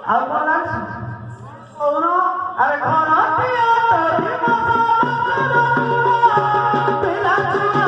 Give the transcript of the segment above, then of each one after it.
ଆଉ କଣ ଅଛି କହୁନ ଆରେ ଘର ପିଆ ତୋରି ପିଲା ଛୁଆ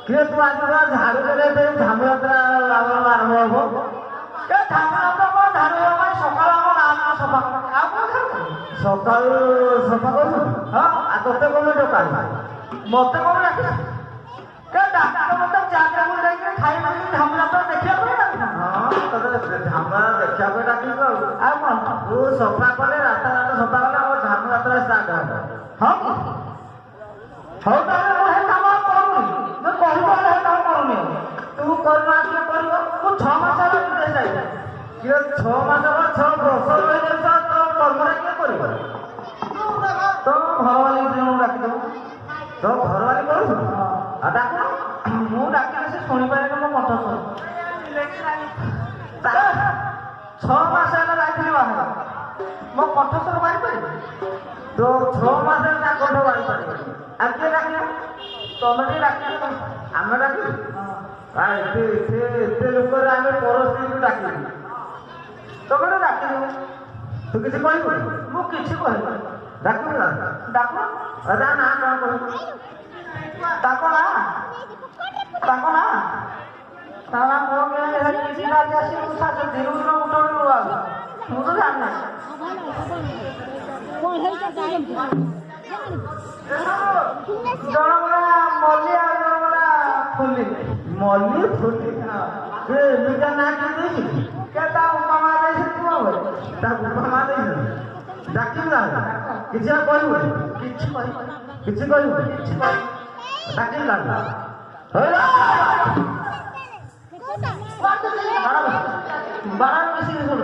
किए तू आज झाड़ू देने झामुयात्रा आरंभ हम झामुयात्रा कौन झाड़ू हम सकाल आम सफा सकाल सफा कर हाँ तोते कौन डका मत कौन डाक्तर मत जाकर खाई झामुयात्रा देखा हाँ झामुया देखा डाक तू सफा कले रास्ता घाट सफा कले ହଁ ହଉ ତାହେଲେ ମୁଁ ହେ କାମ କରୁନି ଯେ କହିବ ହେ କାମ କରୁନି ତୁ କରୁନା କିଏ କରିବ ମୁଁ 6 ମାସ ହେଲା ବିଦେଶ ଯାଇଛି କିଏ 6 ମାସ ବା 6 ବର୍ଷ ରହିଯାଇଛି ତୋ କର୍ମଟା କିଏ କରିବ ତୋ ଘରବାଲି ଡାକିଦେବୁ ତୋ ଘରବାଲି କରୁଛୁ ଆଉ ଡାକୁନ ମୁଁ ଡାକିଲେ ସେ ଶୁଣିପାରିନି ମୋ କଣ୍ଠସ୍ୱର 6 ମାସ ହେଲା ଯାଇଥିଲି ବାହାର ମୋ କଣ୍ଠସ୍ୱର ବାହାରିପାରିବି ତ 6 ମାସରେ ତା କଣ୍ଠ ବାହାରିପାରିବନି ଆଉ କିଏ ଡାକିବ ତମେ ଟିକେ ଡାକିବ ଆମେ ଡାକିବୁ ଏତେ ଲୋକରେ ଆମେ ପରସ୍ତ୍ରୀକୁ ଡାକିବୁ ତମେ ଟିକେ ଡାକିବୁ ତୁ କିଛି କହିବୁ ମୁଁ କିଛି କହିବି ଡାକିବୁ ନା ଡାକ ତା ନାଁ କ'ଣ କହିବୁ ତାଙ୍କ ନାଁ ତା ନାଁ ମୋ କିଛି ରାଜି ଆସି ମୁଁ ଦିନକୁ ଦିନ ଉଠଉଛୁ ମୁଁ ତ ଜାଣିନା ଜଣଙ୍କର ମଲ୍ଲି ଆଉ ଜଣଙ୍କର ଫୁଲି ମଲ୍ଲି ଫୁଲି ଏମିତିଆ ନାଁ କିଏ ଦେଇଛି ତା ଉପମା ଦେଇଛି ତା ଉପମା ଦେଇଛି ଡାକିବୁ ନା କିଛି ଆଉ କହିବୁ କିଛି କହିବୁ ଡାକିବୁ ନା ବାରା ମିଶିକି ଶୁଣୁ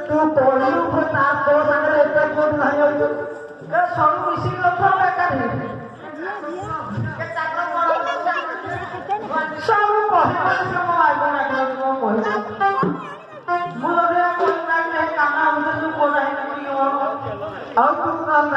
ତୁ କହିଲୁ ତା ତୋ ସାଙ୍ଗରେ ଏତେ କୋଉଠି ନାହିଁ ଯାଉଛୁ ସବୁ ମିଶିକି ଅଛ ଏକାଠି ସବୁ କହିପାରିବି ମୋ ଭାଇ କ'ଣ କହିବୁ ମୁଁ ଯଦି କାମ ଆମ କୋଉଟା ହେଇକି ଆଉ ତୁ କାମ